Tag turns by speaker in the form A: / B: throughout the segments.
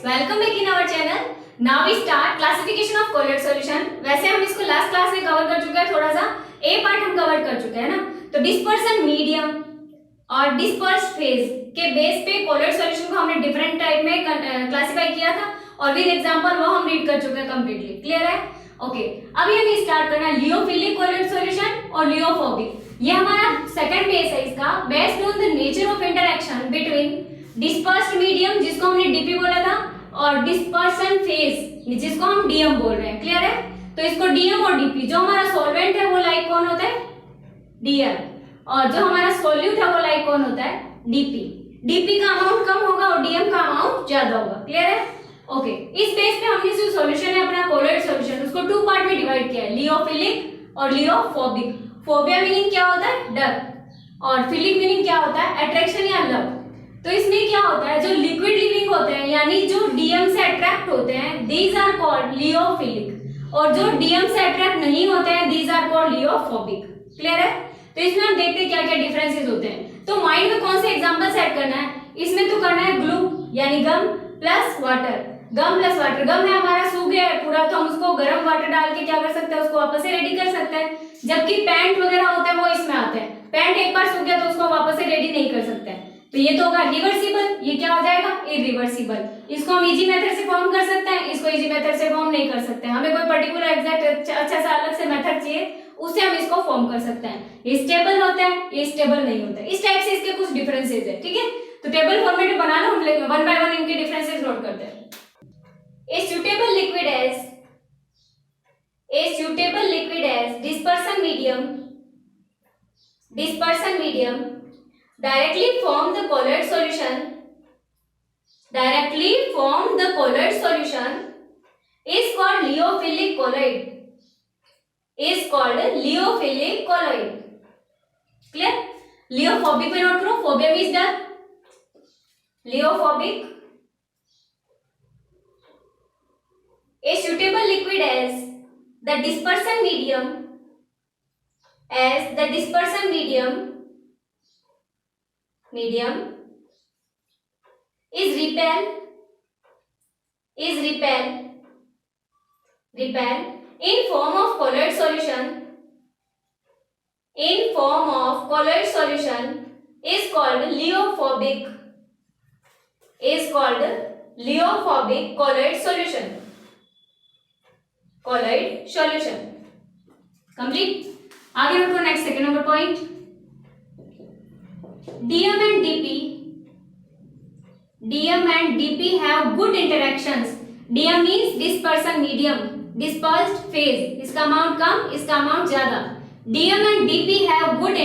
A: Welcome back in our channel. Now we start classification of colloid solution. वैसे हम इसको last class में cover कर चुके हैं, थोड़ा सा ए पार्ट हम कवर कर चुके हैं ना। तो डिस्पर्सन मीडियम और डिस्पर्स फेज के बेस पे कोलेट सॉल्यूशन को हमने डिफरेंट टाइप में क्लासिफाई किया था और विद एग्जांपल वो हम रीड कर चुके हैं कंप्लीटली। क्लियर है? ओके, अभी हमें स्टार्ट करना है लियोफिलिक कोलेट सॉल्यूशन और लियोफोबिक। ये हमारा सेकंड बेस है इसका, based on the nature of interaction between dispersed medium जिसको हमने डीपी बोला था और डिस्पर्सन फेज जिसको हम डीएम बोल रहे हैं। क्लियर है? तो इसको डीएम और डीपी, जो हमारा सॉल्वेंट है वो लाइक कौन होता है? डीएम, और जो हमारा सॉल्यूट है वो लाइक कौन होता है? डीपी। डीपी का अमाउंट कम होगा और डीएम का अमाउंट ज्यादा होगा। क्लियर है? ओके, इस बेस पे हमने जो सॉल्यूशन है अपना कोलेट सॉल्यूशन उसको टू पार्ट में डिवाइड किया है, लियोफिलिक और लियोफोबिक। फोबिया मीनिंग क्या होता है? डर, और फिलिक मीनिंग क्या होता है? अट्रैक्शन या लव। तो इसमें क्या होता है, जो लिक्विड लिविंग होते हैं यानी जो डीएम से अट्रैक्ट होते हैं दीज आर कॉल्ड लियोफिलिक, और जो डीएम से अट्रैक्ट नहीं होते हैं दीज आर कॉल्ड लियोफोबिक। क्लियर है? तो इसमें हम देखते हैं क्या क्या डिफरेंसेस होते हैं। तो माइंड में कौन से एग्जांपल सेट करना है, इसमें तो करना है ग्लू यानी गम प्लस वाटर। गम प्लस वाटर, गम है हमारा सूख गया है पूरा, तो हम उसको गर्म वाटर डाल के क्या कर सकते हैं, उसको वापस से रेडी कर सकते हैं। जबकि पैंट वगैरह होता है वो इसमें आते हैं, पैंट एक बार सूख गया तो उसको वापस से रेडी नहीं कर सकते हैं। तो ये तो होगा रिवर्सिबल, ये क्या हो जाएगा? इरिवर्सिबल। इसको हम इजी मेथड से फॉर्म कर सकते हैं, इसको इजी मेथड से फॉर्म नहीं कर सकते। हमें कोई पर्टिकुलर एग्जैक्ट अच्छा सा अलग से मेथड चाहिए, उससे हम इसको फॉर्म कर सकते हैं। ये स्टेबल होता है, ये स्टेबल नहीं होता है। इस टाइप से इसके कुछ डिफरेंसेस है। ठीक है, तो टेबल फॉर्मेट में बना लो, हम वन बाय वन इनके डिफरेंसेस नोट करते हैं। A suitable liquid as dispersion medium directly form the colloid solution is called liyophilic colloid. Clear? लियोफोबिक में नोट करो, फोबिया मीन्स डर, लियोफोबिक a suitable liquid as the dispersion medium is repel in form of colloid solution is called liophobic colloid solution. Complete. आगे बढ़ो, next second number point, DM and DP have good interactions. DM means dispersion medium, dispersed phase, इसका amount कम, इसका amount ज्यादा। DM and DP have good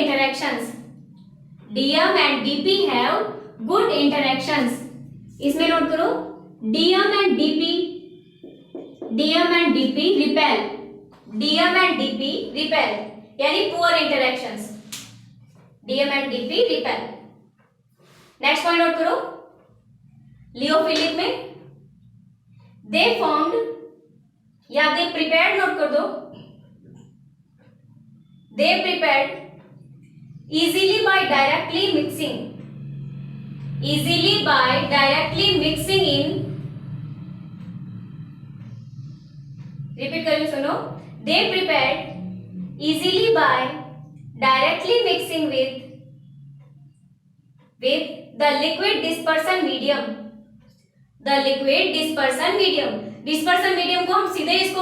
A: interactions. इसमें note करो, DM and DP repel यानी poor interactions. DM and DP repel. Next point note करो, लियोफिलिक में दे formed या दे prepared, note कर दो, they prepared easily by directly mixing in, repeat करके सुनो, they prepared easily by directly mixing with the liquid dispersion medium. Dispersion medium को हम सीधे इसको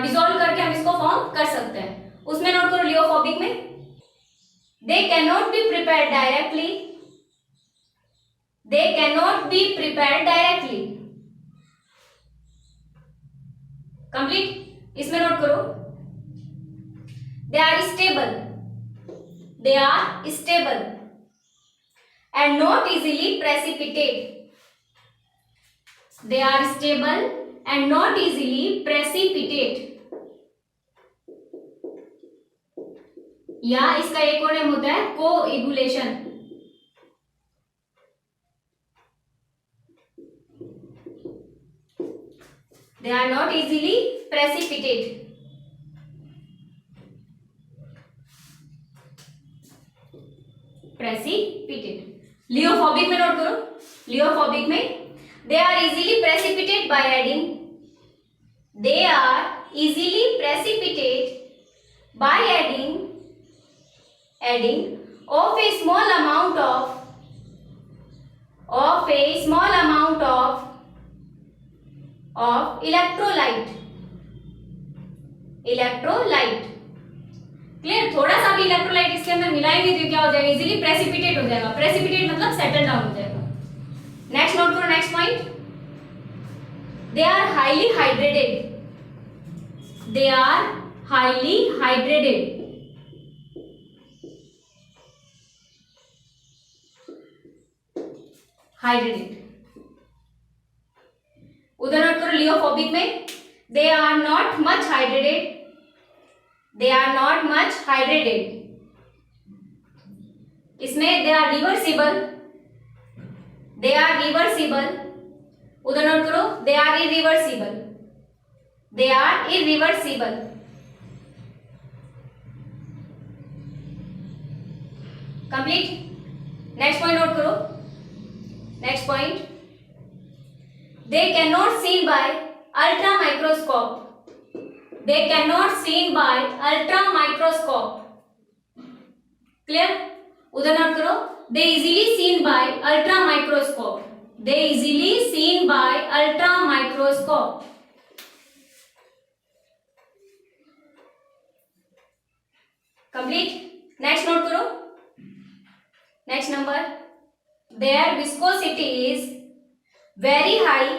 A: डिसॉल्व करके हम इसको फॉर्म कर सकते हैं। उसमें नोट करो, लियोफोबिक में they cannot be prepared directly. Complete. इसमें नोट करो, they are stable and not easily precipitate. या इसका एक और नेम होता है coagulation. They are not easily precipitate. लियोफोबिक में नोट करो, लियोफोबिक में They are easily precipitated by adding. They are easily precipitated by adding of a small amount of electrolyte. Clear? थोड़ा सा भी इलेक्ट्रोलाइट इसके अंदर मिलाएंगे तो क्या हो जाएगा? इजीली प्रेसिपिटेट हो जाएगा. प्रेसिपिटेट मतलब सेटल डाउन हो जाएगा. नेक्स्ट नोट करो, next point. They are highly hydrated. They are highly hydrated. उधर नोट करो लियोफोबिक में. They are not much hydrated. They are not much hydrated. इसमें they are reversible. They are reversible. उधर note करो they are irreversible. They are irreversible. Complete. Next point note करो. Next point. They can not seen by ultra microscope. They cannot seen by ultra microscope. Clear? उधर note करो. They easily seen by ultra microscope. They easily seen by ultra microscope. Complete. Next note करो. Next number. Their viscosity is very high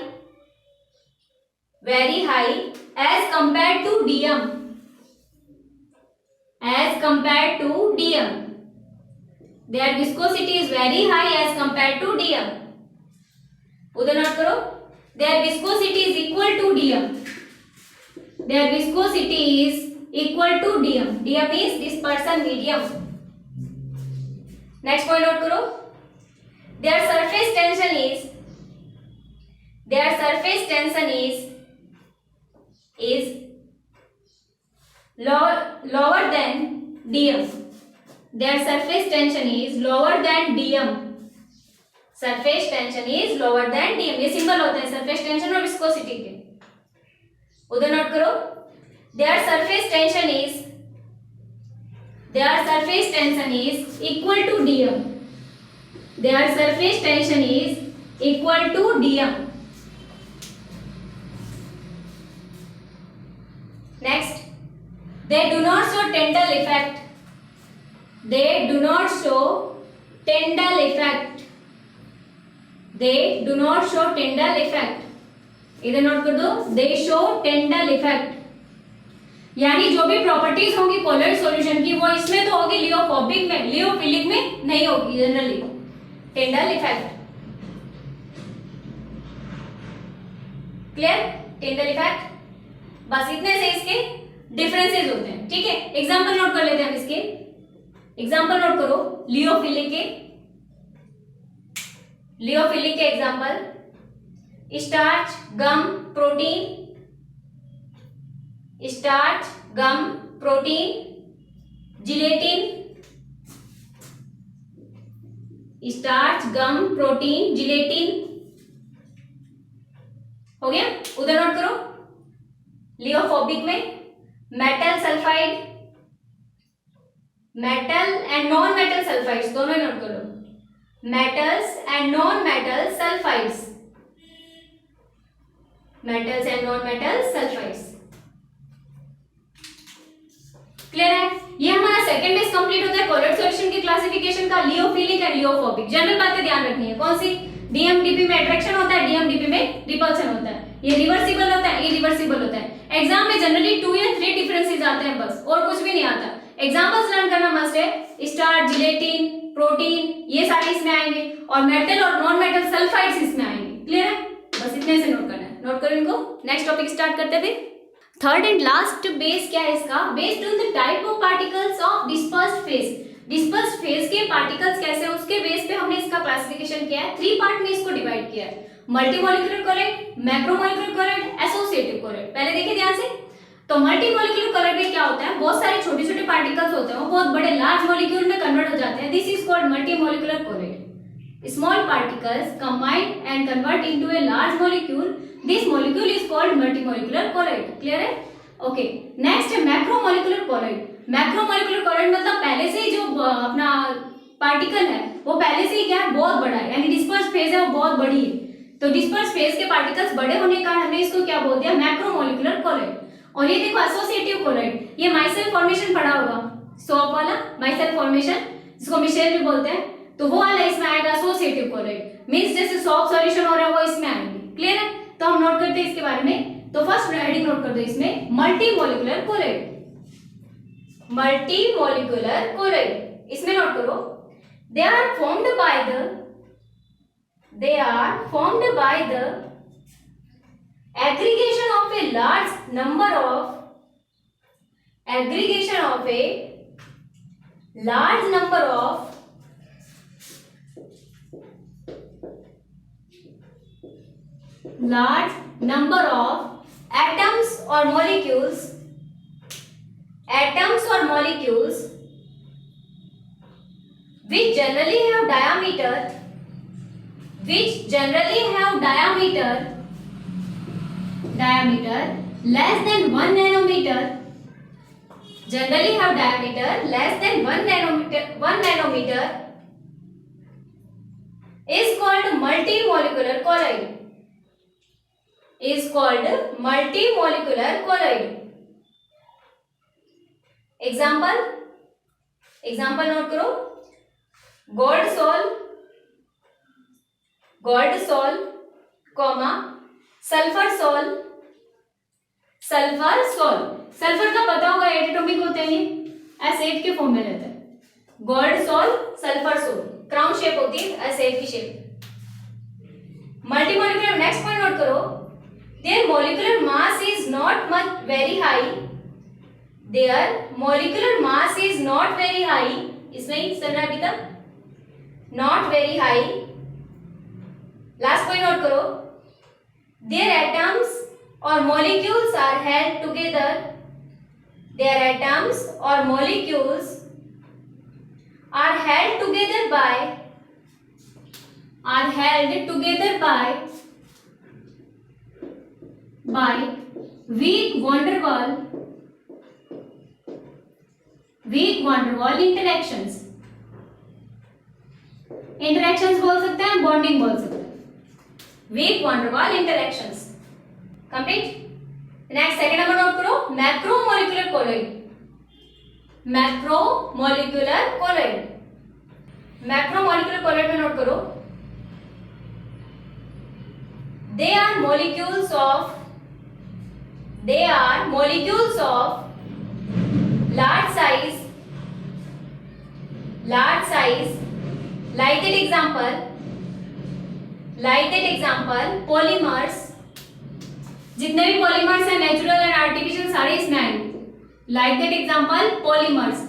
A: as compared to DM. Their viscosity is very high as compared to DM. उधर note करो. Their viscosity is equal to DM. Their viscosity is equal to DM. DM is dispersion medium. Next point note करो. Their surface tension is lower than DM. Their surface tension is lower than DM. Surface tension is lower than DM. ये symbol होते हैं surface tension और viscosity के. उधर note करो. Their surface tension is equal to DM. Their surface tension is equal to DM. Next. They do not show Tyndall effect. They do not show Tyndall effect. They do not show Tyndall effect. इधर note कर दो. They show Tyndall effect. यानी जो भी properties होंगी colloid solution की वो इसमें तो होगी, लियोफोबिक में, लियोफिलिक में नहीं होगी generally. Tyndall effect. Clear? Tyndall effect. बस इतने से इसके डिफरेंसेस होते हैं. ठीक है, एग्जांपल नोट कर लेते हैं हम इसके. एग्जांपल नोट करो लियोफिलिक के एग्जांपल. स्टार्च, गम, प्रोटीन. स्टार्च, गम, प्रोटीन, जिलेटिन. स्टार्च, गम, प्रोटीन, जिलेटिन. हो गया? उधर नोट करो. लियोफोबिक में metal sulphide, metal and non metal sulphides दोनों नोट करो. Metals and non metal sulphides. Metals and non metal sulphides. Clear है? ये हमारा सेकंड बेस कंप्लीट होता है कोलोइड सॉल्यूशन की क्लासिफिकेशन का. लियोफिलिक एंड लियोफोबिक जनरल बातें ध्यान रखनी है. कौन सी? डीएमडीपी में अट्रैक्शन होता है, डीएमडीपी में रिपल्शन होता है. ये रिवर्सिबल होता है, इरिवर्सिबल होता है. एग्जाम में जनरली 2 या 3 डिफरेंसेस आते हैं बस, और कुछ भी नहीं आता. एग्जांपल्स लर्न करना मस्ट है. स्टार्च, जिलेटिन, प्रोटीन ये सारे इसमें आएंगे और मेटल और नॉन मेटल सल्फाइड्स इसमें आएंगे. क्लियर है? बस इतने से नोट करना है. नोट करो इनको. नेक्स्ट टॉपिक स्टार्ट करते हैं. थर्ड एंड लास्ट बेस क्या है इसका? Based on the type of particles of dispersed phase. Dispersed phase के पार्टिकल्स कैसे, उसके बेस पे हमने इसका क्लासिफिकेशन किया है. 3 पार्ट में इसको डिवाइड किया है. Multimolecular colloid, macromolecular colloid, associative colloid. पहले देखिए ध्यान से. तो मल्टीमोलिकुलर कोलोइड में क्या होता है? बहुत सारे छोटे छोटे पार्टिकल्स होते हैं, वो बहुत बड़े लार्ज मॉलिक्यूल में कन्वर्ट हो जाते हैं. This is called multimolecular colloid. small particles combine and convert into a large molecule. This molecule is called multimolecular colloid. Clear है? Okay. Next है macromolecular colloid. Macromolecular colloid मतलब पहले से ही जो अपना पार्टिकल है वो पहले से ही क्या है, बहुत बड़ा है, यानी डिस्पर्स फेज है वो बहुत बड़ी है। तो डिस्पर्स फेज के पार्टिकल्स बड़े होने के कारण हमने इसको क्या बोल दिया, मैक्रोमोलिकुलर कोलॉइड। और ये देखो एसोसिएटिव कोलॉइड, ये माइसेल फॉर्मेशन पढ़ा होगा, सॉप वाला माइसेल फॉर्मेशन जिसको मिशेल भी बोलते हैं, तो वो वाला इसमें आएगा एसोसिएटिव कोलॉइड। मींस जैसे सॉप सॉल्यूशन हो रहा है वो इसमें आएंगे। क्लियर है? तो हम नोट करते हैं इसके बारे में। तो फर्स्ट हेडिंग नोट कर दो इसमें, मल्टीमोलिकुलर कोलॉइड। मल्टीमोलिकुलर कोलॉइड इसमें नोट करो, they are formed by the aggregation of a large number of atoms or molecules which generally have diameter less than 1 nanometer, is called multimolecular colloid. Example note करो, gold sol, comma sulphur sol. Sulphur का पता होगा atomic होते हैं, ये S8 के form में रहता है। Gold sol, sulphur sol, crown shape होती है S8 की shape. Multimolecular, next point note करो, their molecular mass is not very high, इसमें ही चल रहा है अभी तक, not very high. Last point note करो, देयर एटम्स और molecules are held together by weak van der Waals interactions बोल सकते हैं, बॉन्डिंग बोल सकते हैं, weak van der Waals interactions। Complete. Next second number note करो, मैक्रोमोलिकुलर कोलॉइड। मैक्रोमोलिकुलर कोलॉइड में नोट करो, they are molecules of large size, like that example polymers। जितने भी पॉलीमर्स हैं नेचुरल एंड आर्टिफिशियल सारे इसमें आएंगे। Like that example polymers.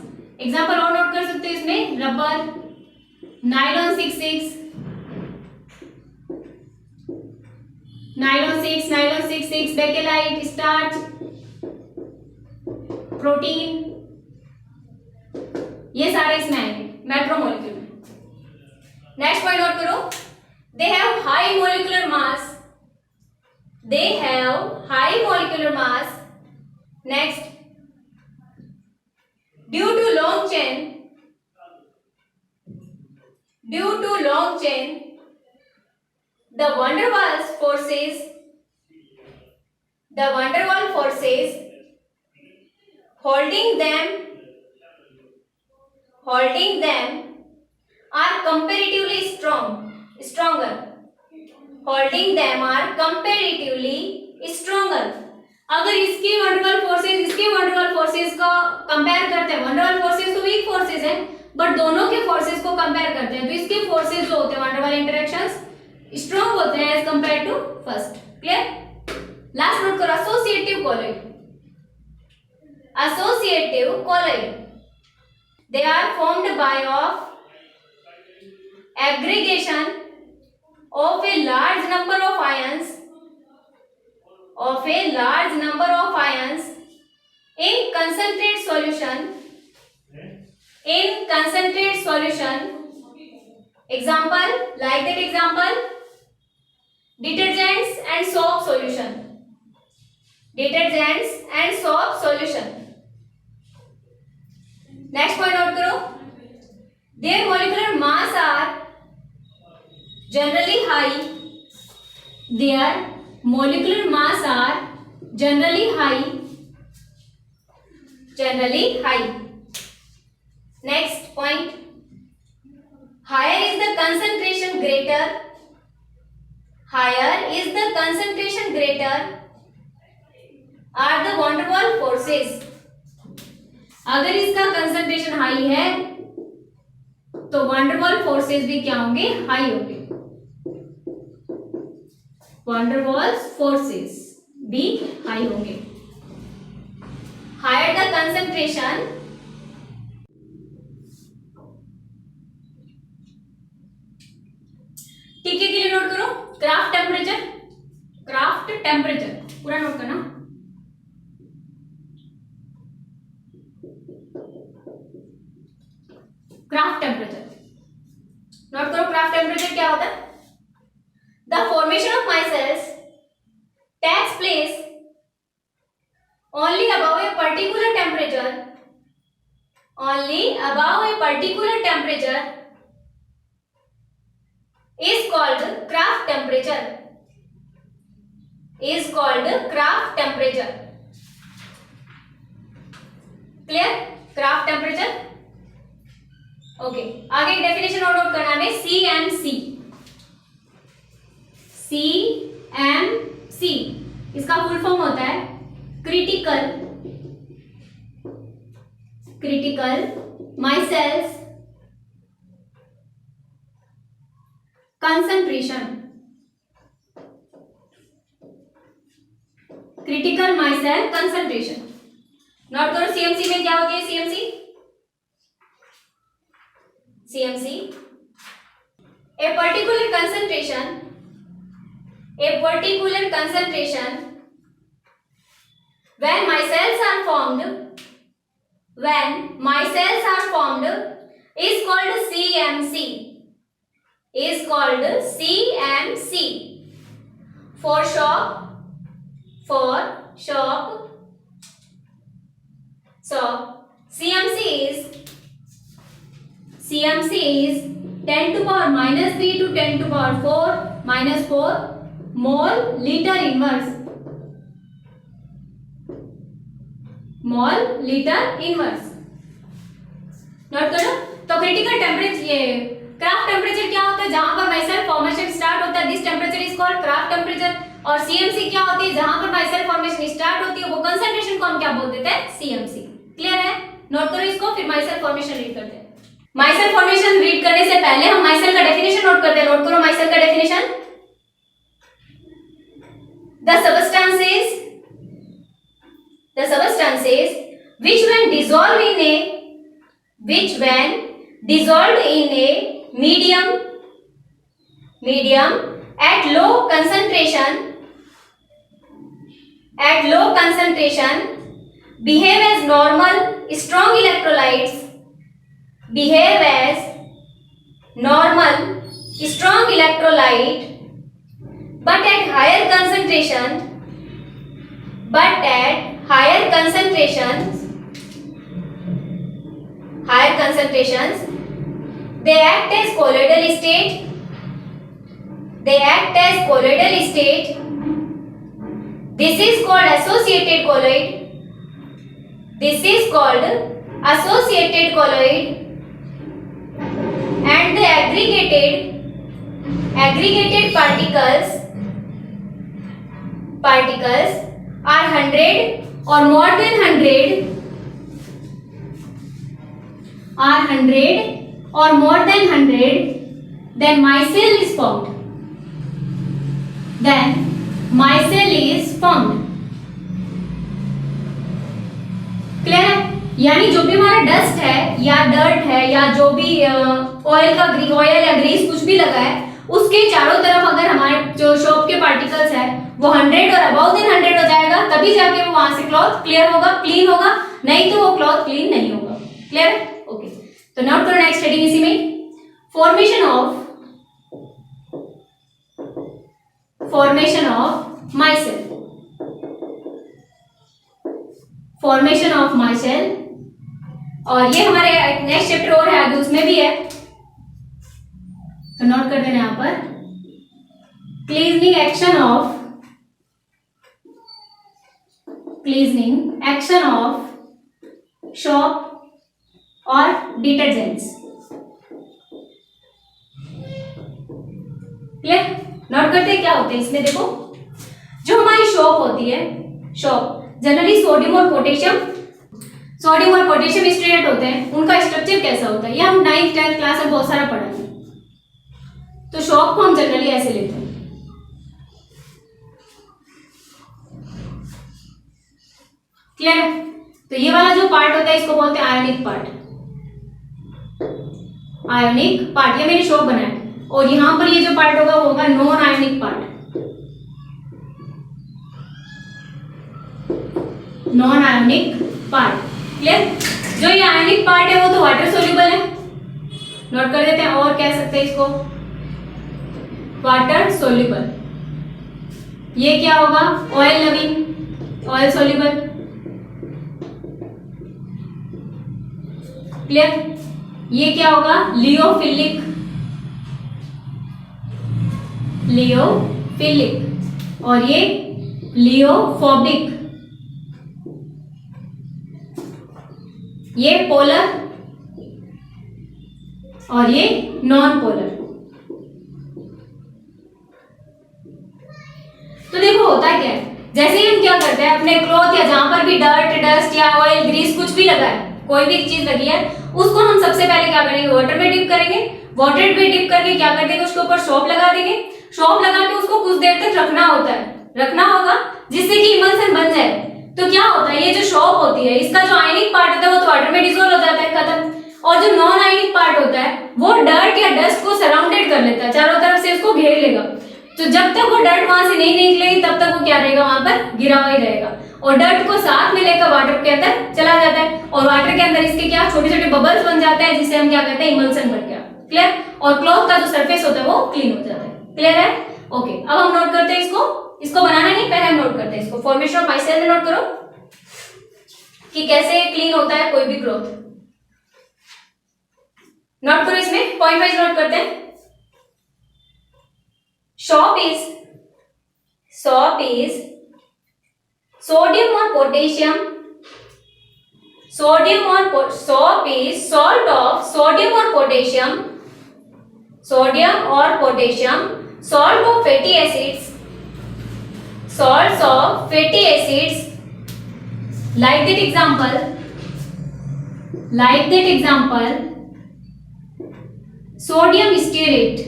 A: Example और नोट कर सकते हो इसमें, rubber, nylon 66, bakelite, starch, protein, ये सारे इसमें आएंगे मैक्रोमोलिक्यूल में। नेक्स्ट पॉइंट नोट करो, they have high molecular mass. Next, due to long chain, the van der Waals forces holding them are comparatively stronger। अगर इसके वंडरवॉल फोर्सेस इसके van der Waals forces को कंपेयर करते हैं, वंडरवॉल फोर्सेस तो weak forces हैं, but दोनों के फोर्सेस को कंपेयर करते हैं तो इसके फोर्सेस जो होते हैं वंडरवॉल इंटरेक्शंस स्ट्रांग होते हैं as compare to first. Clear? Last note करो, associative colloid, they are formed by of aggregation of a large number of ions in concentrate solution Example, like that example, detergents and soap solution. Detergents and soap solution. Next point note करो. Their molecular mass are generally high. Their molecular mass are generally high. Generally high. Next point. Higher is the concentration greater. Higher is the concentration greater are the van der Waals forces. अगर इसका concentration high है तो van der Waals forces भी क्या होंगे, high होंगे. van der Waals forces भी high होंगे. हायर द कंसंट्रेशन, ठीक है, के लिए नोट करो. क्राफ्ट टेम्परेचर, क्राफ्ट टेम्परेचर पूरा नोट करना. क्राफ्ट टेम्परेचर नोट करो. क्राफ्ट टेम्परेचर क्या होता है? The formation of micelles takes place only above a particular temperature. Only above a particular temperature is called Kraft temperature. Is called Kraft temperature. Clear? Kraft temperature. Okay. आगे एक definition और note करना है. CMC. CMC इसका full form होता है critical micelles concentration. Critical micelle concentration note करो. CMC में क्या होती है? CMC a particular concentration when micelles are formed is called CMC. For shop CMC is 10 to power minus 3 to 10 to power 4 minus 4 mole liter inverse. Note करो. तो critical temperature, ये craft temperature क्या होता है? जहां पर माइसेल फॉर्मेशन स्टार्ट होता है, this temperature is called craft temperature. और सीएमसी क्या होती है? जहां पर माइसेल फॉर्मेशन स्टार्ट होती है, वो कंसंट्रेशन को हम क्या बोल देते हैं? सीएमसी. क्लियर है? नोट करो इसको, फिर माइसेल फॉर्मेशन रीड करते हैं. माइसेल फॉर्मेशन रीड करने से पहले हम माइसेल का डेफिनेशन नोट करते हैं. नोट करो माइसेल का definition. The substances which when dissolved in a medium at low concentration behave as normal strong electrolytes, but at higher concentrations they act as colloidal state. This is called associated colloid. And the aggregated particles are 100 or more than 100 then micelle is formed. Clear है? यानी जो भी हमारा dust है या dirt है या जो भी ऑयल या ग्रीस कुछ भी लगा है, उसके चारों तरफ अगर हमारे जो शॉप के पार्टिकल्स है वो 100 और अबाउ देन 100 हो जाएगा, तभी जाके वो वहां से क्लॉथ क्लियर होगा, क्लीन होगा, नहीं तो वो क्लॉथ क्लीन नहीं होगा. क्लियर है? ओके. तो नोट करो नेक्स्ट हेडिंग इसी में. formation of micelle, और ये हमारे नेक्स्ट चैप्टर और है आगे, उसमें भी है, तो नोट कर देना यहां पर। क्लीजनिंग एक्शन ऑफ सोप और डिटर्जेंट्स। क्लियर? नोट करते हैं क्या होते हैं इसमें। देखो, जो हमारी सोप होती है, सोप जनरली सोडियम और पोटेशियम स्ट्रेट होते हैं, उनका स्ट्रक्चर कैसा होता है, ये हम 9th 10th क्लास में बहुत सारा पढ़ा है। तो सोप को हम जनरली ऐसे लेते हैं। क्लियर? तो ये वाला जो पार्ट होता है इसको बोलते हैं आयोनिक पार्ट। ये मेरी सोप बना है, और यहां पर ये जो पार्ट होगा वो होगा नॉन आयोनिक पार्ट। क्लियर? जो ये आयोनिक पार्ट है वो तो वाटर सोल्यूबल है, नोट कर देते हैं, और कह सकते हैं इसको वाटर सोल्यूबल। ये क्या होगा? Oil soluble. क्लियर? ये क्या होगा? लियोफिलिक, और ये लियोफोबिक। ये पोलर और ये नॉन पोलर। तो देखो होता क्या है, जैसे ही हम क्या करते हैं अपने क्लॉथ या जहां पर भी डर्ट, डस्ट या ऑयल, ग्रीस कुछ भी लगा है, कोई भी चीज लगी है, उसको हम सबसे पहले क्या करेंगे? वाटर में डिप करेंगे। वाटर में डिप करके क्या कर देंगे? उसके ऊपर सोप लगा देंगे। सोप लगा के उसको कुछ देर तक रखना होगा जिससे कि इमल्सन बन जाए। तो क्या होता है, ये जो सोप होती है इसका जो आयनिक पार्ट होता है वो तो वाटर में डिसॉल्व हो जाता है, खत्म। और जो नॉन आयनिक पार्ट होता है वो डर्ट या डस्ट को सराउंडेड कर लेता है, चारों तरफ से उसको घेर लेगा। तो जब तक वो डर्ट वहां से नहीं निकलेगी तब तक वो क्या रहेगा? वहां पर गिरा हुआ ही रहेगा, और डर्ट को साथ में लेकर वाटर के अंदर चला जाता है, और वाटर के अंदर इसके क्या छोटे छोटे बबल्स बन जाते हैं, जिससे हम क्या कहते हैं? इमल्सन बन गया। क्लियर? और क्लॉथ का जो सरफेस होता है वो क्लीन हो जाता है। क्लियर है? ओके, अब हम नोट करते हैं इसको बनाना नहीं, पहले हम नोट करते हैं इसको। फॉर्मेशन ऑफ माइसेल में नोट करो कि कैसे क्लीन होता है कोई भी क्लॉथ। नोट करो, इसमें पॉइंट वाइज नोट करते हैं। सोप इज सोडियम और potassium. Soap is salt of sodium और potassium, salt of fatty acids, salts of fatty acids, like that example, sodium stearate,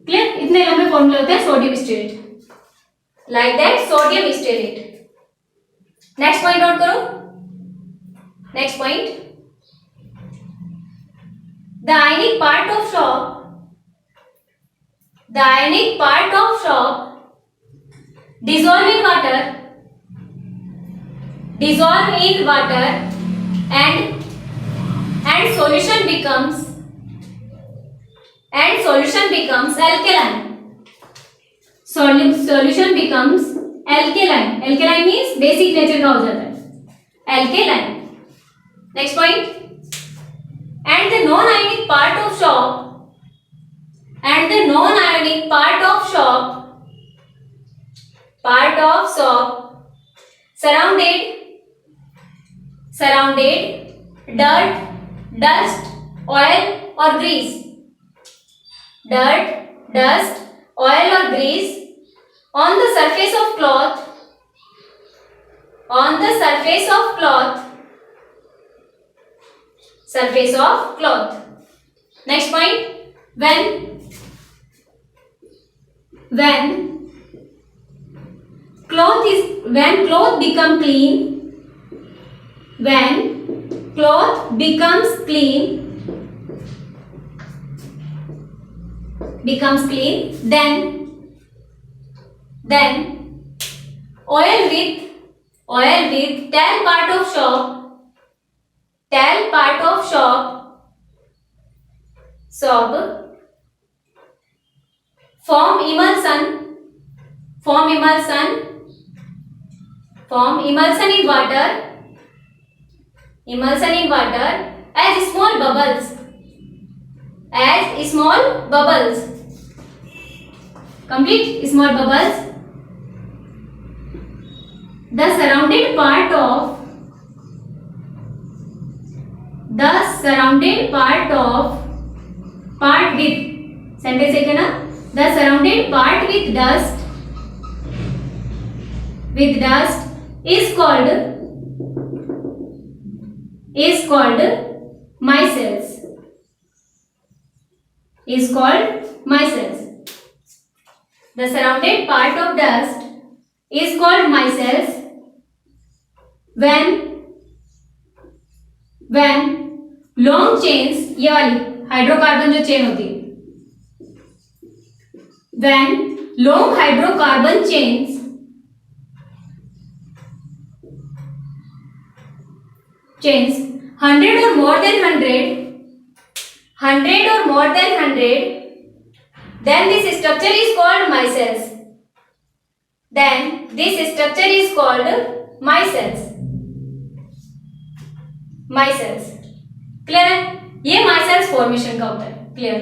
A: clear? इतने लंबे फॉर्मूले होते हैं sodium stearate, like that sodium stearate. Next point note करो। Next point, the ionic part of soap dissolve in water and solution becomes alkaline. Solution becomes alkaline. Alkaline means basic nature का हो जाता है, alkaline. Next point, and the non-ionic part of soap surrounded dirt, dust, oil or grease. Dirt, dust, oil or grease on the surface of cloth. Next point, when cloth becomes clean, then oil with tell part of shop form emulsion in water as small bubbles complete small bubbles. The surrounded part of with sentence है ना, the surrounded part with dust is called micelles. The surrounded part of dust is called micelles when long chains, ये वाली hydrocarbon जो chain होती है, when long hydrocarbon chains chains 100 or more than 100, then this structure is called micelles. Clear है? ये माइसेल्स formation का होता है. क्लियर?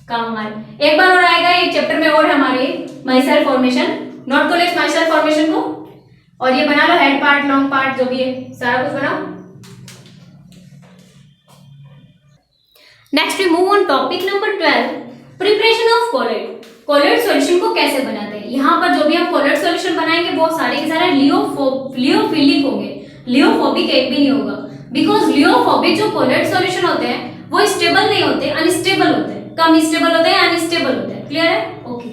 A: काम हमारे एक बार और आएगा एक चैप्टर में और हमारे माइसेल फॉर्मेशन. नोट कर लो इस माइसेल फॉर्मेशन को और ये बना लो हेड पार्ट, लॉन्ग पार्ट, जो भी है सारा कुछ बनाओ. Next we move on topic number 12, preparation of colloid solution को कैसे बनाते हैं. यहाँ पर जो भी हम कोलॉइड सॉल्यूशन बनाएंगे वो सारे के सारे लियोफिलिक होंगे. लियोफोबिक एक भी नहीं होगा, बिकॉज लियोफोबिक जो कोलॉइड सॉल्यूशन होते हैं वो स्टेबल नहीं होते, अनस्टेबल होते हैं, कम स्टेबल होते हैं, अनस्टेबल होते हैं. क्लियर है? ओके.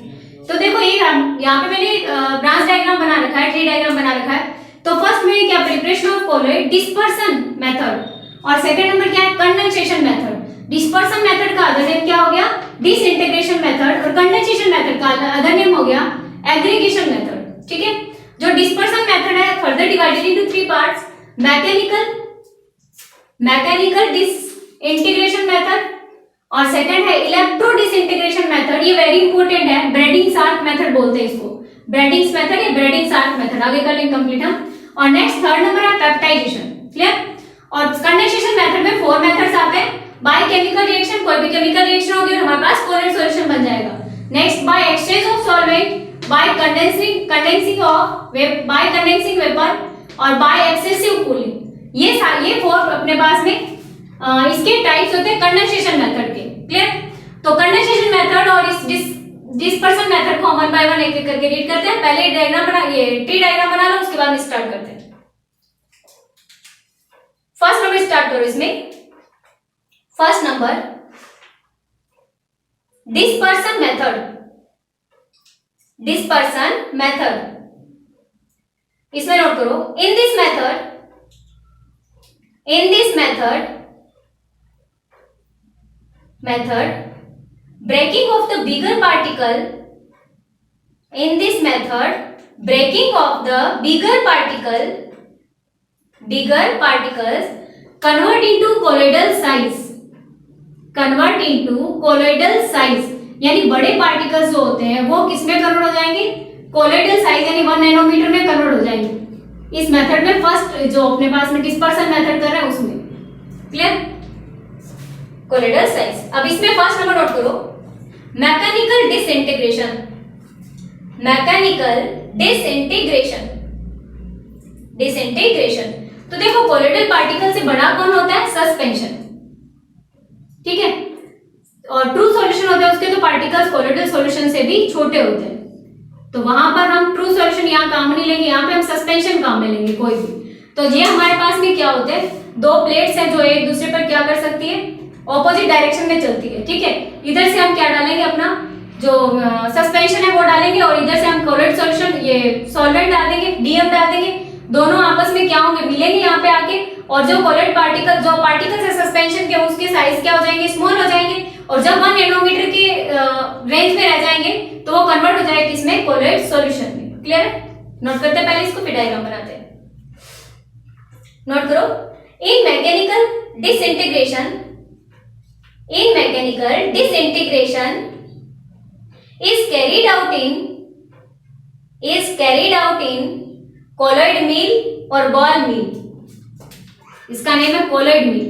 A: तो देखो ये यहाँ पे मैंने ब्रांच डायग्राम बना रखा है, ट्री डायग्राम बना रखा है. तो फर्स्ट में क्या, preparation of colloid dispersion method, और सेकंड नंबर क्या है, कंडेंसेशन मेथड. डिस्पर्सन मेथड का अदर नेम क्या हो गया, डिसइंटीग्रेशन मेथड, और कंडेंसेशन मेथड का अदर नेम हो गया एग्रीगेशन मेथड. ठीक है? जो डिस्पर्सन मेथड है further divided into 3 parts, mechanical disintegration method, और सेकंड है इलेक्ट्रो डिसइंटीग्रेशन मेथड. ये वेरी इंपॉर्टेंट है, ब्रेडिंग शार्प मेथड बोलते हैं इसको, ब्रेडिंग मेथड या ब्रेडिंग शार्प मेथड. आगे कर लेंगे कंप्लीट हम. और नेक्स्ट थर्ड नंबर है पेप्टाइजेशन. क्लियर? और कंडेंसेशन मेथड में 4 मेथड्स आते हैं. बाय केमिकल रिएक्शन, कोई भी केमिकल रिएक्शन होगी और हमारे पास कोलॉइड सॉल्यूशन बन जाएगा. Next by exchange of solvent, by condensing vapour, और बाय एक्सेसिव कूलिंग. ये 4 अपने पास में इसके टाइप्स होते हैं कंडेंसेशन मेथड के. क्लियर? तो कंडेंसेशन मेथड और इस डिस्पर्सन मेथड को 1 बाय 1 एक एक करके रीड करते हैं. पहले डायग्राम बना, ये ट्री डायग्राम बना लो, उसके बाद में स्टार्ट करते हैं. फर्स्ट नंबर स्टार्ट करो इसमें. First number dispersion method. इसमें नोट करो, in this method breaking of the bigger particles convert into colloidal size. यानी बड़े पार्टिकल्स जो होते हैं वो किस में कन्वर्ट हो जाएंगे, कोलोइडल साइज यानी 1 नैनोमीटर में कन्वर्ट हो जाएंगे. इस मेथड में फर्स्ट जो अपने पास में डिस्पर्सन मेथड कर रहे हैं उसमें. क्लियर? Colloidal size. अब इसमें फर्स्ट नंबर नोट करो, मैकेनिकल डिसइंटीग्रेशन. तो देखो कोलोइडल पार्टिकल से बड़ा कौन होता है, सस्पेंशन. ठीक है? और ट्रू सॉल्यूशन होता है उसके तो पार्टिकल्स कोलोइडल सॉल्यूशन से भी छोटे होते हैं. तो वहां पर हम ट्रू सॉल्यूशन यहाँ काम नहीं लेंगे, यहाँ पे हम सस्पेंशन काम में लेंगे कोई भी. तो ये हमारे पास में क्या होते हैं, 2 प्लेट्स हैं जो एक दूसरे पर क्या कर सकती है, ऑपोजिट डायरेक्शन में चलती है. ठीक है? इधर से हम क्या डालेंगे, अपना जो सस्पेंशन है वो डालेंगे, और इधर से हम कोलोइड सॉल्यूशन ये सॉल्वेंट डाल देंगे, डीएम डाल देंगे. दोनों आपस में क्या होंगे, मिलेंगे यहाँ पे आके, और जो कोलोइड पार्टिकल है सस्पेंशन के, उसके साइज क्या हो जाएंगे, स्मॉल हो जाएंगे. और जब 1 नैनोमीटर की रेंज में रह जाएंगे तो वो कन्वर्ट हो जाएगा किसमें, कोलोइड सॉल्यूशन में. क्लियर है? नोट करते हैं पहले इसको, फिर डायग्राम बनाते हैं। नोट करो, इन mechanical disintegration is carried out in colloid mill और ball mill। इसका नेम है colloid mill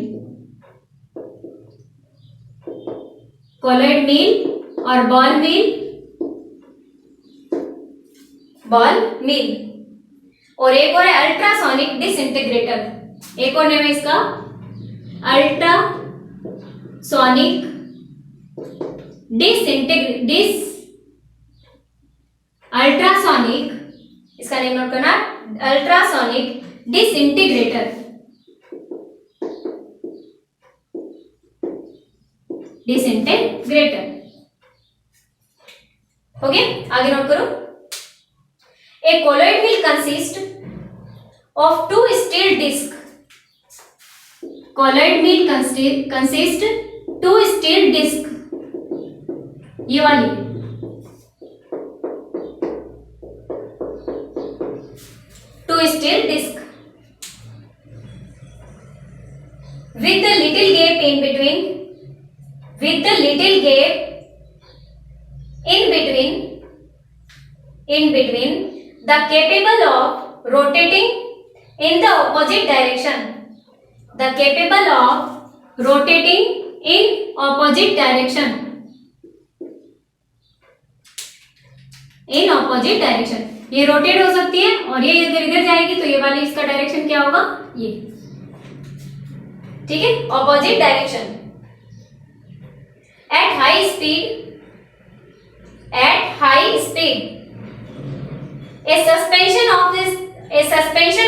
A: और ball mill। और एक और है अल्ट्रासोनिक डिसइंटीग्रेटर, एक और नेम है इसका अल्ट्रासोनिक इसका नेम नोट करना, अल्ट्रासोनिक डिसइंटीग्रेटर। ओके, आगे नोट करो। A colloid mill consist of two steel disc. Colloid mill consist two steel disc, ये वाली two steel disc with the little gap in between the capable of rotating in the opposite direction, in opposite direction। ये rotate हो सकती है और ये इधर इधर जाएगी, तो ये वाली इसका डायरेक्शन क्या होगा, ये, ठीक है, opposite direction. At high speed a suspension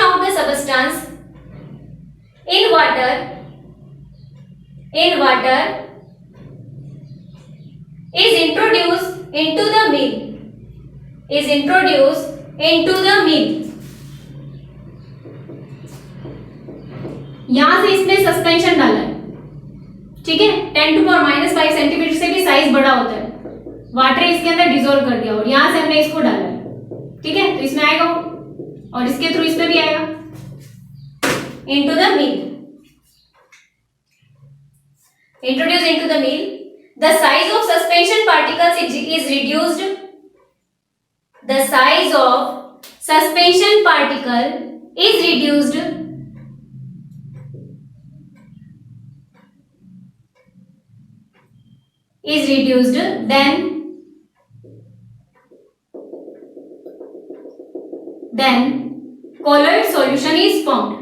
A: of the substance in water is introduced into the mill, यहां से इसमें सस्पेंशन डाला है, ठीक है, 10⁻⁵ सेंटीमीटर से भी साइज बड़ा होता है। वाटर इसके अंदर डिसॉल्व कर दिया और यहां से हमने इसको डाला है, ठीक है, तो इसमें आएगा और इसके थ्रू इसमें भी आएगा, into the mill, introduce into the mill. The size of suspension particles is reduced, the size of suspension particle is reduced then colloid solution is formed।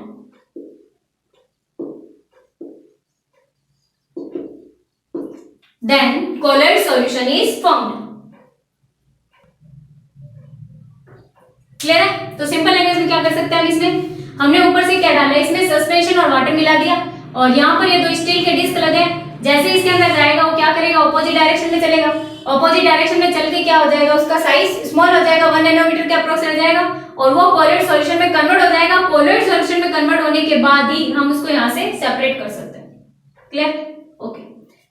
A: Clear है? तो सिंपल लैंग्वेज में क्या कर सकते हैं हम इसमें, हमने ऊपर से क्या डाला है, इसमें सस्पेंशन और वाटर मिला दिया और यहाँ पर ये दो स्टील के डिस्क लगे हैं। जैसे इसके अंदर जाएगा वो क्या करेगा, ऑपोजिट डायरेक्शन में चलेगा। ऑपोजिट डायरेक्शन में चल के क्या हो जाएगा, उसका साइज स्मॉल हो जाएगा, 1 नैनोमीटर के अप्रोक्स रह जाएगा और वो कोलॉइड सॉल्यूशन में कन्वर्ट हो जाएगा। कोलॉइड सॉल्यूशन में कन्वर्ट होने के बाद ही हम उसको यहाँ से सेपरेट कर सकते हैं। Clear? Okay,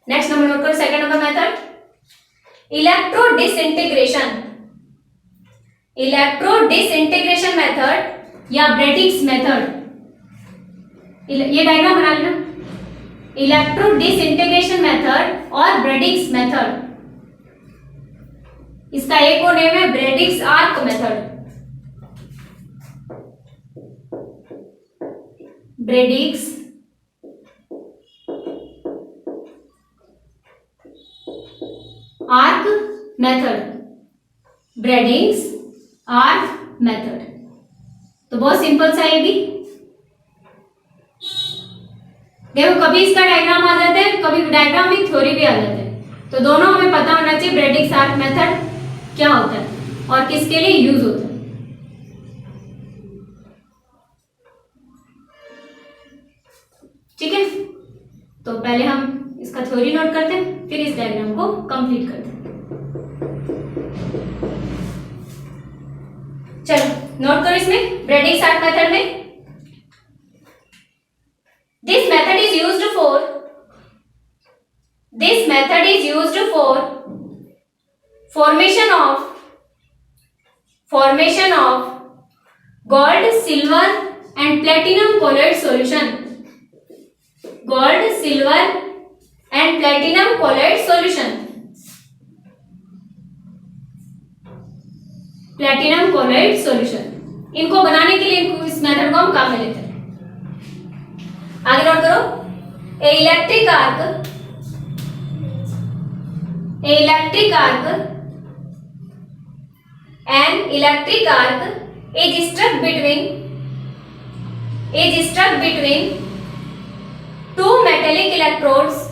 A: next number note करो, second number method, electro disintegration method या ब्रेडिक्स मेथड। ये डायग्राम बना लेना, इलेक्ट्रो डिसइंटीग्रेशन मेथड और ब्रेडिक्स मेथड। इसका एक और नेम है Bredig's arc method. Bredig's arc method, तो बहुत सिंपल सा है भी। देखो कभी इसका डायग्राम आ जाता है, कभी डायग्राम में थ्योरी भी आ जाता है, तो दोनों हमें पता होना चाहिए ब्रेडिक्स आर्क मेथड क्या होता है और किसके लिए यूज होता है। ठीक है, तो पहले हम इसका थ्योरी नोट करते हैं, फिर इस डायग्राम को कंप्लीट करते हैं। चलो नोट करो, इसमें ब्रेडिक्स आर्क मेथड में this method is used for formation of gold, silver and platinum colloid solution. Gold, silver and platinum colloid solution. Platinum colloid solution, इनको बनाने के लिए इस मेथड को हम काम में लेते हैं. आगे नोट करो. ए electric arc an electric arc is struck between two metallic electrodes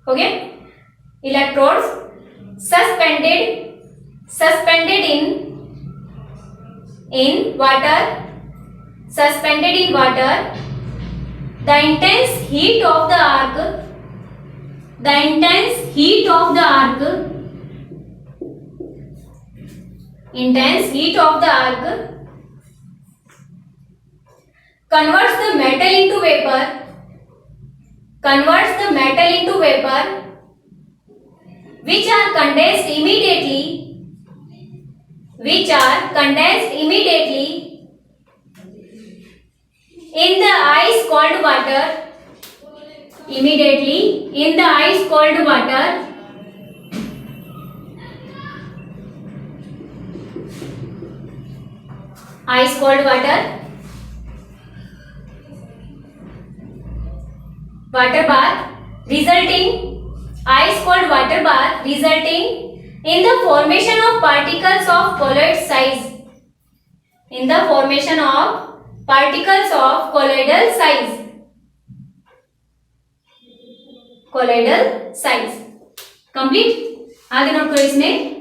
A: okay, electrodes suspended in water. The intense heat of the arc converts the metal into vapor, which are condensed immediately in the ice cold water. Ice cold water bath resulting in the formation of particles of colloidal size. Complete. आगे note करो. इसमें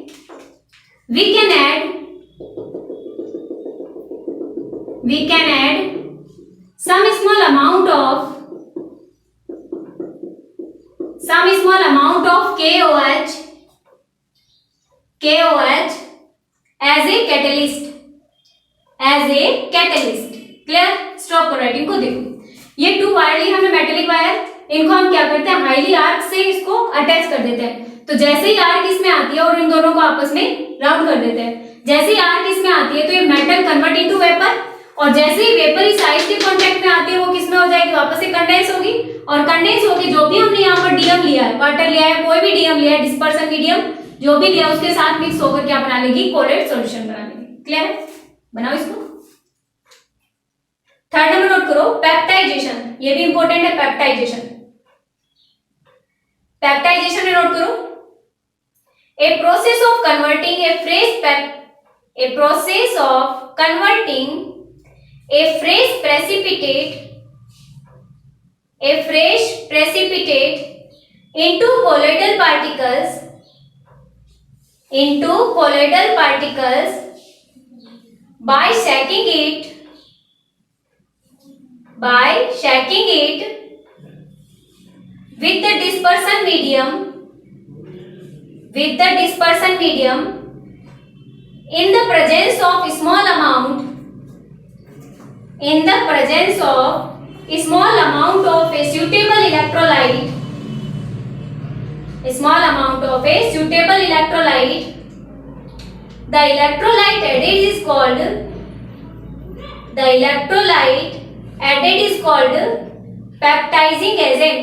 A: we can add some small amount of KOH as a catalyst. Clear? Stop करो writing को. देखो ये 2 wire ली हमने metallic wire, इनको हम क्या करते हैं, हाईली आर्क से इसको अटैच कर देते हैं. तो जैसे ही आर्क इसमें आती है और इन दोनों को आपस में राउंड कर देते हैं. जैसे ही आर्क इसमें आती है तो ये मेटल कन्वर्ट इनटू वेपर, और जैसे ही वेपर इस आइस के कांटेक्ट में आती है वो किसमें हो जाएगी, वापस से कंडेंस होगी. और कंडेंस होगी जो भी हमने यहाँ पर डीएम लिया है, वाटर लिया है, कोई भी डीएम लिया है, डिस्पर्सन मीडियम जो भी लिया उसके साथ मिक्स होकर क्या बना लेगी, कोलॉइड सॉल्यूशन बना लेगी. क्लियर है? बनाओ इसको. थर्ड नंबर नोट करो, पेप्टाइजेशन. ये भी इंपॉर्टेंट है. पेप्टाइजेशन में नोट करो. A process of converting a fresh precipitate into colloidal particles by shaking it with the dispersion medium in the presence of small amount of a suitable electrolyte. The electrolyte added is called peptizing agent.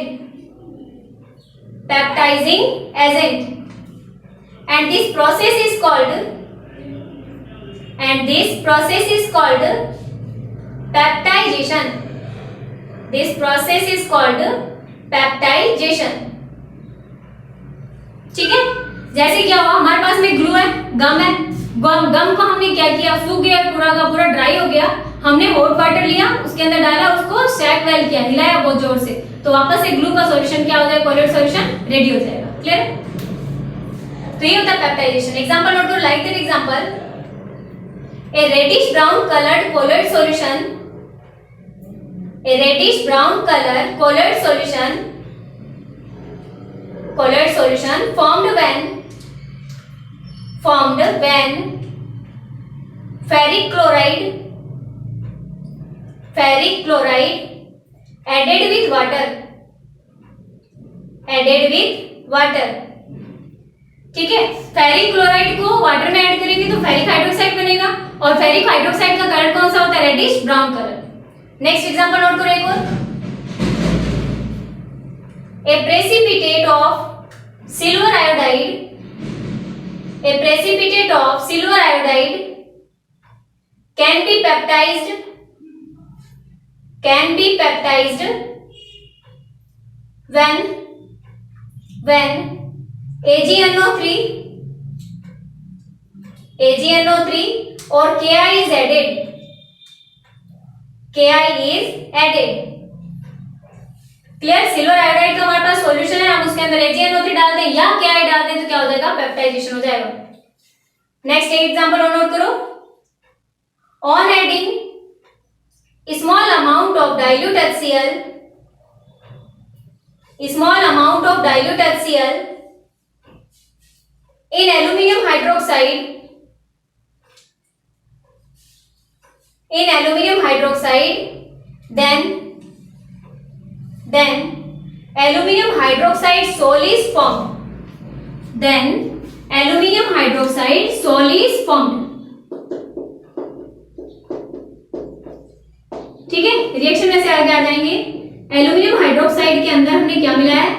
A: And this process is called peptization. ठीक है. जैसे क्या हुआ, हमारे पास में glue है, गम है. गम को हमने क्या किया, सूख गया, पूरा का पूरा ड्राई हो गया. हमने हॉट वाटर लिया, उसके अंदर डाला, उसको शेक वेल किया, हिलाया बहुत जोर से, तो वापस से ग्लू का सॉल्यूशन क्या हो जाएगा, कोलॉइड सॉल्यूशन रेडी हो जाएगा. क्लियर? तो ये होता है पेप्टाइजेशन. एग्जांपल नोट करो. Like that example, a reddish brown color colloid solution formed formed when ferric chloride added with water। ठीक है, फेरिक क्लोराइड को वाटर में ऐड करेंगे तो फेरिक हाइड्रोक्साइड बनेगा और फेरिक हाइड्रोक्साइड का कलर कौन सा होता है? Reddish brown colour. Next example note करो एक और। A precipitate of silver iodide can be baptized when AgNO3 or Ki is added। Clear? Silver iodide का हमारे पास सॉल्यूशन है, हम उसके अंदर AgNO3 डाल दें या Ki डाल दें तो क्या हो जाएगा? पेप्टाइजेशन हो जाएगा। नेक्स्ट एक एग्जांपल और नोट करो। On adding a small amount of dilute HCl in aluminium hydroxide then aluminium hydroxide sol is formed। ठीक है, रिएक्शन में से आगे आ जाएंगे। एल्यूमिनियम हाइड्रोक्साइड के अंदर हमने क्या मिलाया है?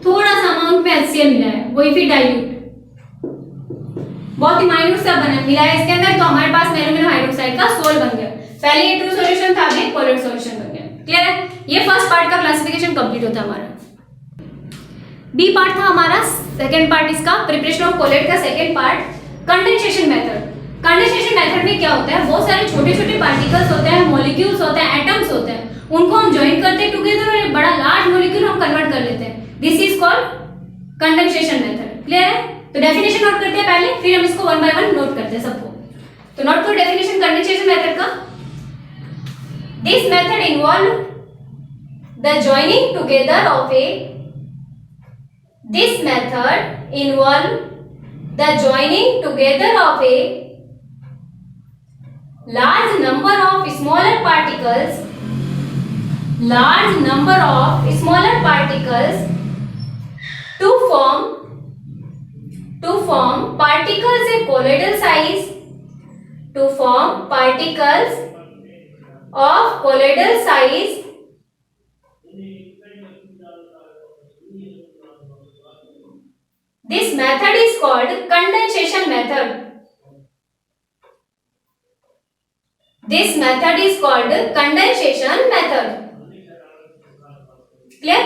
A: थोड़ा सा अमाउंट में HCl मिलाया है, वही फिर डाइल्यूट, बहुत ही माइन्यूट सा बना मिलाया इसके अंदर, तो हमारे पास एल्यूमिनियम हाइड्रोक्साइड का सोल बन गया। पहले ये ट्रू सॉल्यूशन था, अभी कोलेट सॉल्यूशन बन गया। क्लियर है? ये फर्स्ट पार्ट का क्लासिफिकेशन कंप्लीट होता है हमारा। बी पार्ट था हमारा सेकंड पार्ट इसका, प्रिपरेशन ऑफ कोलेट का second part, condensation method. Condensation method में क्या होता है? बहुत सारे छोटे छोटे पार्टिकल्स होते हैं, मॉलिक्यूल्स होते हैं, एटम्स होते हैं, उनको हम ज्वाइन करते हैं टुगेदर और एक बड़ा लार्ज मॉलिक्यूल हम कन्वर्ट कर लेते हैं। This is called condensation method. Clear है? तो डेफिनेशन नोट करते हैं पहले, फिर हम इसको वन बाय वन नोट करते हैं सबको। तो नोट करो डेफिनेशन कंडेंसेशन मेथड का। This method involve the joining together of A large number of smaller particles to form particles of colloidal size This method is called condensation method. Clear?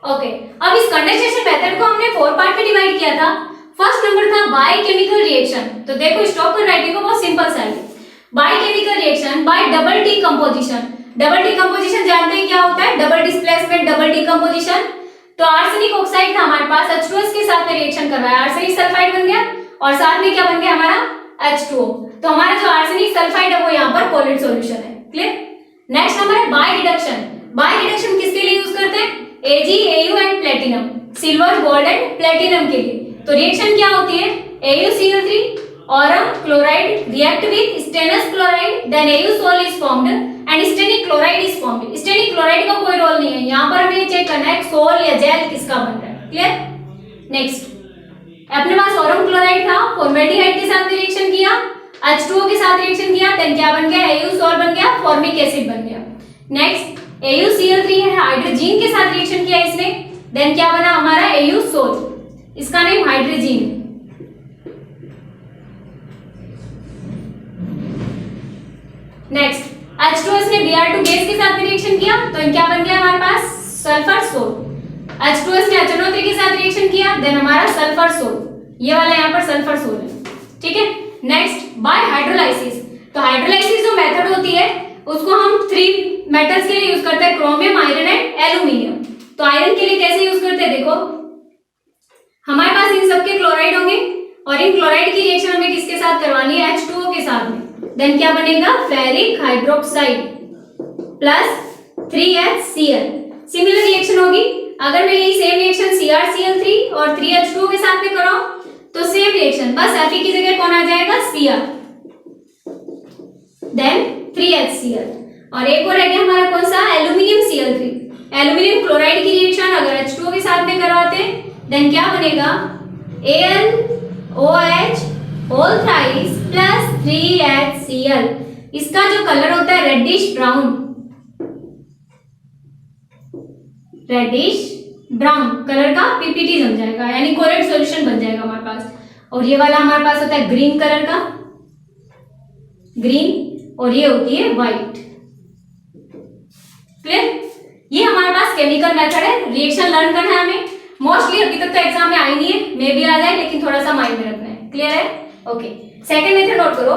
A: Okay, अब इस condensation method को हमने 4 part में divide किया था। First number था biochemical reaction. तो देखो स्टॉकर राइटिंग को बहुत सिंपल सा है। Biochemical reaction by double decomposition. Double decomposition जानते हैं क्या होता है? Double displacement, double decomposition. तो आर्सेनिक ऑक्साइड था हमारे पास, H2S के साथ में रिएक्शन कर रहा है, आर्सेनिक सल्फाइड बन गया और साथ में क्या बन गया हमारा? H2O। तो हमारा जो आर्सेनिक सल्फाइड है वो यहाँ पर कोलेट सॉल्यूशन है। क्लियर? नेक्स्ट नंबर है बाय रिडक्शन। बाय रिडक्शन किसके लिए यूज करते हैं? Ag, Au and platinum, silver, gold and platinum के लिए। तो रिएक्शन क्या होती है? AuCl3 aurum chloride react with stannous chloride, then AuSol is formed and stanic chloride is formed। stanic chloride का कोई रोल नहीं है, यहाँ पर हमें चेक करना है सोल या जेल किसका बन रहा है। क्लियर? नेक्स्ट अपने पास ऑरम क्लोराइड था, फॉर्मेल्डिहाइड के साथ रिएक्शन किया, H2O के साथ रिएक्शन किया, देन क्या बन गया? AuSol बन गया, फॉर्मिक एसिड बन गया। नेक्स्ट AuCl3 है, हाइड्रोजीन के साथ रिएक्शन किया इसने, देन क्या बना हमारा? AuSol, इसका नेम हाइड्रोजीन। नेक्स्ट H2S ने Br2 गैस के साथ रिएक्शन किया, तो क्या बन गया हमारे पास? Sulphur soul. H2S ने HNO3 के साथ रिएक्शन किया, देन हमारा सल्फर सोल, ये वाला यहाँ पर सल्फर सोल है। ठीक है? Next bye hydrolysis. तो हाइड्रोलाइसिस जो मेथड होती है उसको हम 3 मेटल्स के लिए यूज करते हैं, क्रोमियम, आयरन एंड एल्यूमिनियम। तो आयरन के लिए कैसे यूज करते हैं? देखो हमारे पास इन सबके क्लोराइड होंगे और इन क्लोराइड की रिएक्शन हमें किसके साथ करवानी है? H2O के साथ में। देन क्या बनेगा? Ferric hydroxide plus 3HCl। Similar reaction होगी। अगर मैं यही सेम रिएक्शन CrCl3 और 3H2O के साथ में कराऊं तो सेम रिएक्शन, बस Fe की जगह कौन आ जाएगा, Cr, देन 3HCl। और एक और रह गया हमारा कौन सा, एल्यूमिनियम Cl3। एल्यूमिनियम क्लोराइड की रिएक्शन अगर H2O के साथ में करवाते देन क्या बनेगा, AlOH whole thrice plus 3HCl। इसका जो कलर होता है reddish brown, reddish brown colour का पीपीटी जम जाएगा, यानी कोलेट सॉल्यूशन बन जाएगा हमारे पास। और ये वाला हमारे पास होता है ग्रीन कलर का, ग्रीन, और ये होती है व्हाइट। क्लियर? ये हमारे पास केमिकल मेथड है, रिएक्शन लर्न करना है हमें। मोस्टली अभी तक तो एग्जाम में आई नहीं है, मे भी आ जाए, लेकिन थोड़ा सा माइंड में रखना है। क्लियर है? ओके। सेकंड मेथड नोट करो,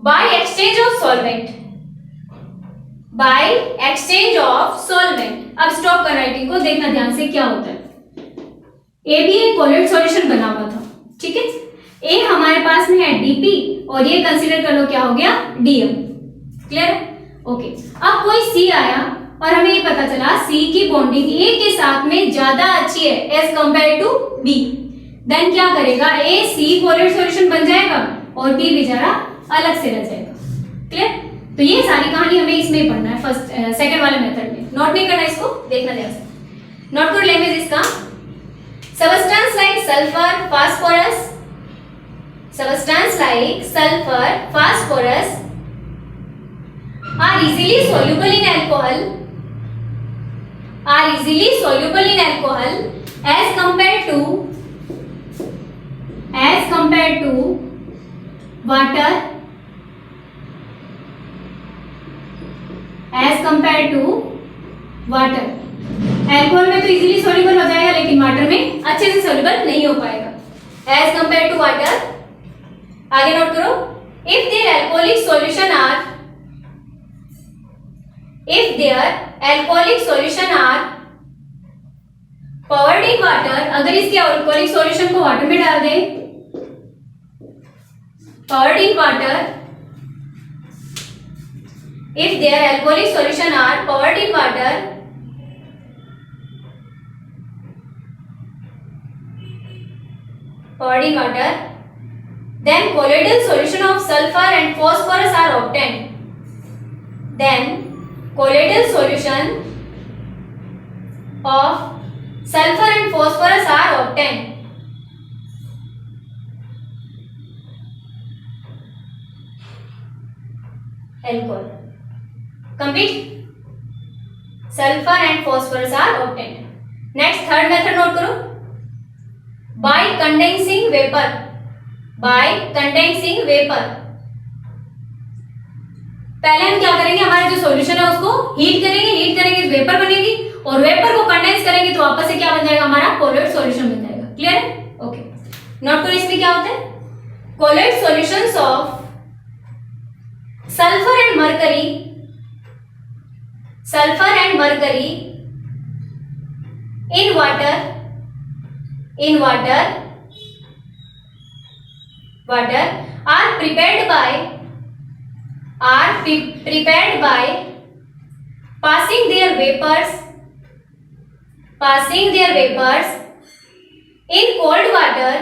A: bye exchange of solvent, bye exchange of solvent. अब स्टॉप कर राइटिंग को, देखना ध्यान से क्या होता है। ए भी एक कोलेट सॉल्यूशन बना हुआ था, ठीक है। ए हमारे पास में है डीपी और ये कंसीडर कर लो क्या हो गया, डीएम। क्लियर है? ओके। अब कोई सी आया और हमें ये पता चला सी की बॉन्डिंग ए के साथ में ज्यादा अच्छी है as compare to B, then क्या करेगा, ए सी कोलेट सॉल्यूशन बन जाएगा और बी बेचारा अलग से रह जाएगा। क्लियर? तो ये सारी कहानी हमें इसमें पढ़ना है, फर्स्ट सेकंड वाले मेथड में। नोट नहीं करना इसको, देखना ध्यान से। नोट करो लैंग्वेज इसका, substance like sulfur, phosphorus, substance like sulfur, phosphorus are easily soluble in alcohol, are easily soluble in alcohol as compared to water, as compared to water। Alcohol में तो इजीली सोल्यूबल हो जाएगा, लेकिन water में अच्छे से soluble नहीं हो पाएगा। एज कंपेयर टू वाटर, आगे नोट करो, if their alcoholic solution are, if their alcoholic solution are poured in water, अगर इसके एल्कोहलिक सॉल्यूशन को वाटर में डाल दें, poured in water, if their alcoholic solution are poured in water, poured in water, then colloidal solution of sulfur and phosphorus are obtained, then colloidal solution of sulfur and phosphorus are obtained। Alcohol complete, sulfur and phosphorus are obtained। next third method note करो, by condensing vapor, by condensing vapor। पहले हम क्या करेंगे, हमारा जो solution है उसको heat करेंगे, हीट करेंगे वेपर बनेगी, और वेपर को कंडेंस करेंगे तो वापस से क्या बन जाएगा, हमारा कोलोइड सॉल्यूशन बन जाएगा। क्लियर है? ओके। नोट करो इसमें क्या होता है, colloid solutions of sulphur and mercury, sulphur and mercury in water, in water are prepared by passing their vapors in cold water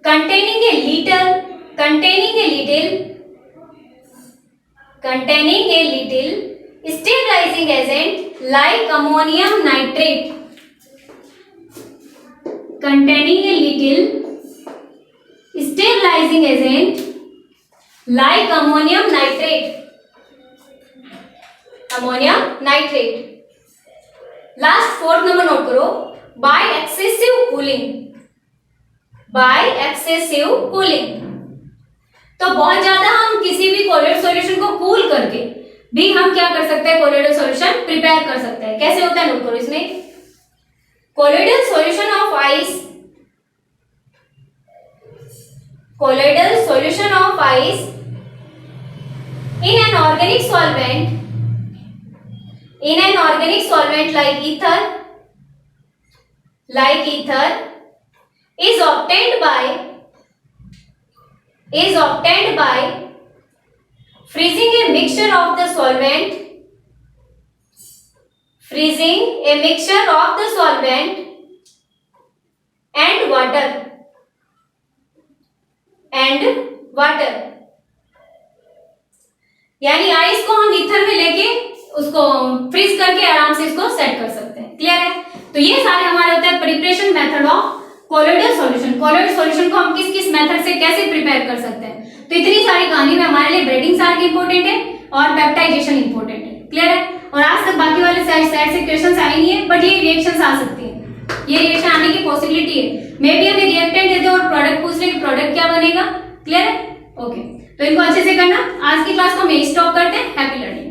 A: containing a little stabilizing agent like ammonium nitrate, containing a little stabilizing agent like ammonium nitrate, ammonium nitrate। Last fourth number note करो, by excessive cooling, by excessive cooling। तो बहुत ज्यादा हम किसी भी colloid solution को cool करके भी हम क्या कर सकते हैं, कोलोइडल सॉल्यूशन प्रिपेयर कर सकते हैं। कैसे होता है नोट करो इसमें, colloidal solution of ice, colloidal solution of ice in an organic solvent, in an organic solvent like ether is obtained by freezing a mixture of the solvent freezing a mixture of the solvent and water यानी ice को हम ether में लेके उसको freeze करके आराम से इसको सेट कर सकते हैं। क्लियर है? तो ये सारे हमारे होते हैं preparation method of colloidal solution. Colloidal solution को हम किस किस मेथड से कैसे प्रिपेयर कर सकते हैं। तो इतनी सारी कहानी में हमारे लिए ब्रेडिंग सार्क इंपॉर्टेंट है और पेप्टाइजेशन इंपॉर्टेंट है। क्लियर है? और आज तक बाकी वाले साइड से क्वेश्चंस आए नहीं है, बट ये रिएक्शंस आ सकती है, ये रिएक्शन आने की पॉसिबिलिटी है। मे बी हमें रिएक्टेंट दे दो और प्रोडक्ट पूछ ले कि प्रोडक्ट क्या बनेगा। क्लियर है? ओके, तो इनको अच्छे से करना। आज की क्लास को हम यही स्टॉप करते हैं। Happy learning.